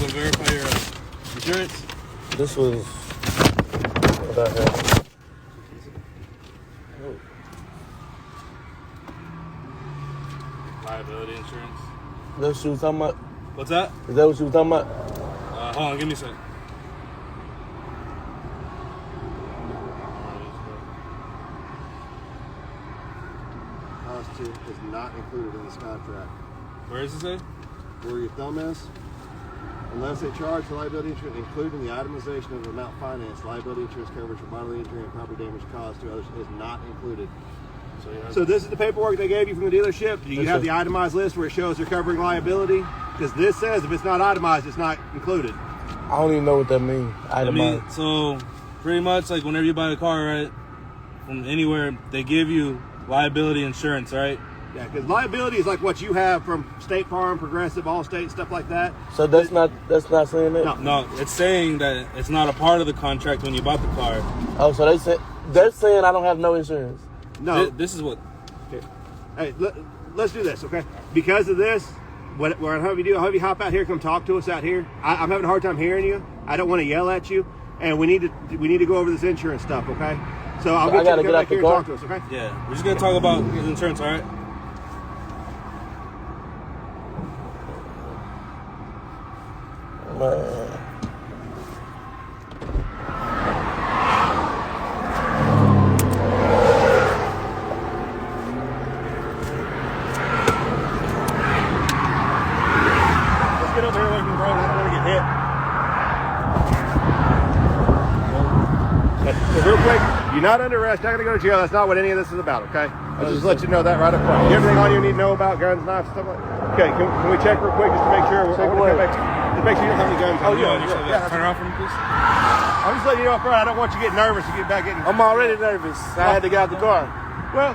go verify your insurance? This was what I had. Liability insurance. That's what you was talking about? What's that? Is that what you was talking about? Hold on, give me a sec. Is not included in this contract. Where does it say? Where your thumb is, unless a charge for liability insurance, including the itemization of the amount financed, liability insurance coverage for bodily injury and property damage caused to others is not included. So this is the paperwork they gave you from the dealership. Do you have the itemized list where it shows they're covering liability? Because this says if it's not itemized, it's not included. I don't even know what that means. Itemized. So pretty much like whenever you buy a car, right, from anywhere, they give you liability insurance, right? Yeah, because liability is like what you have from State Farm, Progressive, Allstate, stuff like that. So that's not saying that? No, it's saying that it's not a part of the contract when you bought the car. Oh, so they're saying I don't have no insurance. No. This is what... Okay. Hey, let's do this, okay? Because of this, what I'll have you do, I'll have you hop out here, come talk to us out here. I'm having a hard time hearing you. I don't want to yell at you. And we need to go over this insurance stuff, okay? So I'll get you to come back here and talk to us, okay? Yeah, we're just going to talk about his insurance, all right? Man. Let's get over here away from the road. I don't want to get hit. So real quick, you're not under arrest, not going to go to jail. That's not what any of this is about, okay? I'll just let you know that right up front. Everything on you need to know about guns, knives, stuff like that. Okay, can we check real quick just to make sure? To make sure you don't have any guns on you. Yeah. Turn around for me, please. I'm just letting you know up front. I don't want you getting nervous to get back in. I'm already nervous. I had to get out the car. Well,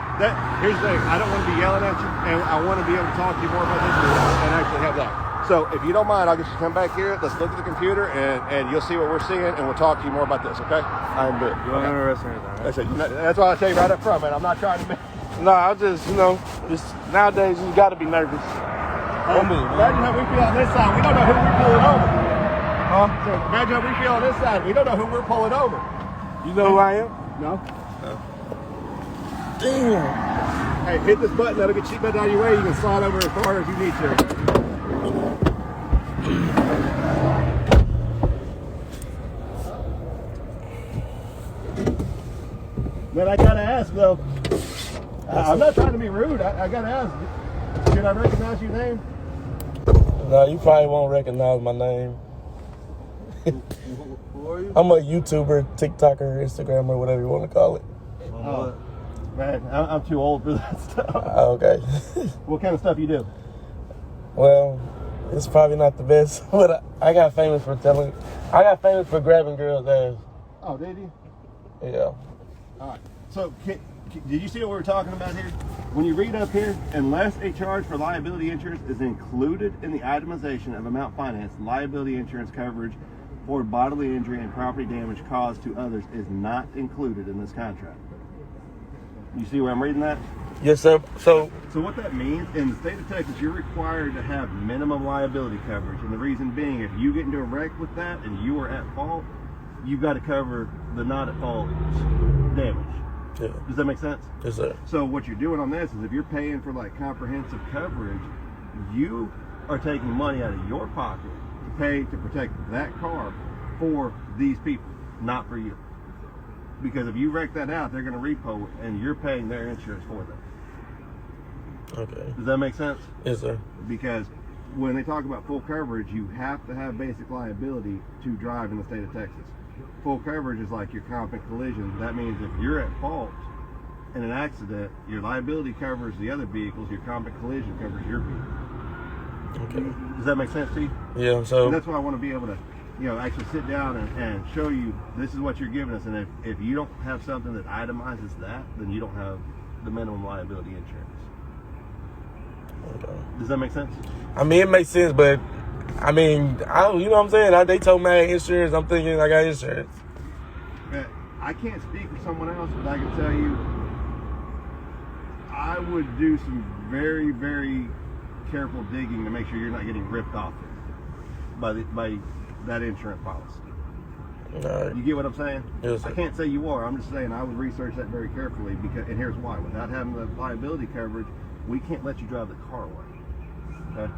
here's the thing. I don't want to be yelling at you, and I want to be able to talk to you more about this and actually have that. So if you don't mind, I'll get you to come back here. Let's look at the computer, and you'll see what we're seeing, and we'll talk to you more about this, okay? I'm good. You want to arrest me, right? That's why I tell you right up front, man. I'm not trying to make... No, I just, just nowadays you got to be nervous. Imagine how we feel on this side. We don't know who we're pulling over. So imagine how we feel on this side. We don't know who we're pulling over. You know who I am? No. Damn. Hey, hit this button. That'll get your seatbelt out of your way. You can slide over as far as you need to. Man, I gotta ask though. I'm not trying to be rude. I gotta ask. Should I recognize your name? No, you probably won't recognize my name. Who are you? I'm a YouTuber, TikToker, Instagrammer, whatever you want to call it. Oh, man, I'm too old for that stuff. Okay. What kind of stuff you do? Well, it's probably not the best, but I got famous for grabbing girls' ass. Oh, did you? Yeah. All right. So, did you see what we were talking about here? When you read up here, unless a charge for liability insurance is included in the itemization of amount financed, liability insurance coverage for bodily injury and property damage caused to others is not included in this contract. You see where I'm reading that? Yes, sir. So what that means, in the state of Texas, you're required to have minimum liability coverage. And the reason being, if you get into a wreck with that and you are at fault, you've got to cover the not at fault damage. yeah. Does that make sense? Yes, sir. So what you're doing on this is if you're paying for like comprehensive coverage, you are taking money out of your pocket to pay to protect that car for these people, not for you. Because if you wreck that out, they're going to repo it and you're paying their insurance for them. Okay. Does that make sense? Yes, sir. Because when they talk about full coverage, you have to have basic liability to drive in the state of Texas. Full coverage is like your comp and collision. That means if you're at fault in an accident, your liability covers the other vehicles, your comp and collision covers your vehicle. Okay. Does that make sense to you? Yeah, so... And that's why I want to be able to, actually sit down and show you this is what you're giving us. And if you don't have something that itemizes that, then you don't have the minimum liability insurance. Okay. Does that make sense? I mean, it makes sense, but... I mean, you know what I'm saying? They told me I had insurance. I'm thinking I got insurance. I can't speak for someone else, but I can tell you, I would do some very, very careful digging to make sure you're not getting ripped off. by that insurance policy. No. You get what I'm saying? Yes, I sir. can't say you are. I'm just saying I would research that very carefully and here's why. Without having the liability coverage, we can't let you drive the car away. Okay?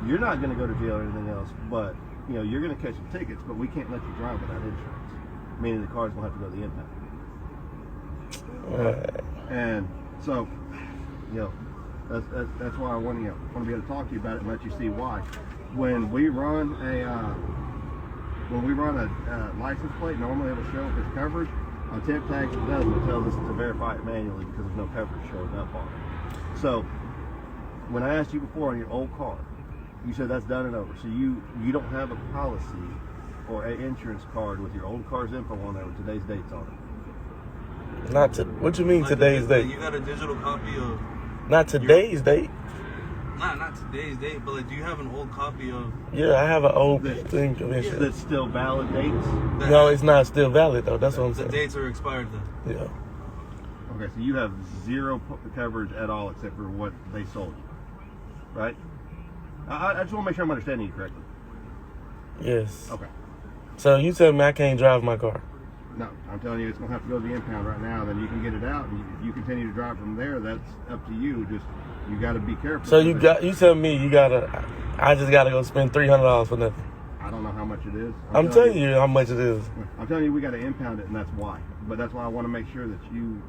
You're not going to go to jail or anything else, but you're going to catch some tickets, but we can't let you drive without insurance. Meaning the car's going to have to go to the impound. And so, that's why I want to be able to talk to you about it and let you see why. When we run a license plate, normally it'll show if it's covered. On temp tags, it doesn't. It tells us to verify it manually because there's no coverage showing up on it. So, when I asked you before on your old car, you said that's done and over. So you don't have a policy or an insurance card with your old car's info on there with today's dates on it. What you mean today's date? You got a digital copy of... Not today's date. Not today's date, but like, do you have an old copy of... Yeah, I have an old thing of insurance. That's still valid dates? No, it's not still valid though. That's what I'm saying. The dates are expired then. Yeah. Okay, so you have zero coverage at all except for what they sold you, right? I just want to make sure I'm understanding you correctly. Yes. Okay. So you tell me I can't drive my car? No, I'm telling you it's going to have to go to the impound right now. Then you can get it out, and if you continue to drive from there, that's up to you. Just you got to be careful. So you tell me I just gotta go spend $300 for nothing. I don't know how much it is. I'm telling you how much it is. I'm telling you we got to impound it, and that's why. But that's why I want to make sure that you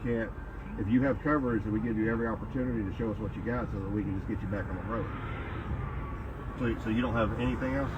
can't. If you have coverage, then we give you every opportunity to show us what you got, so that we can just get you back on the road. So you don't have anything else?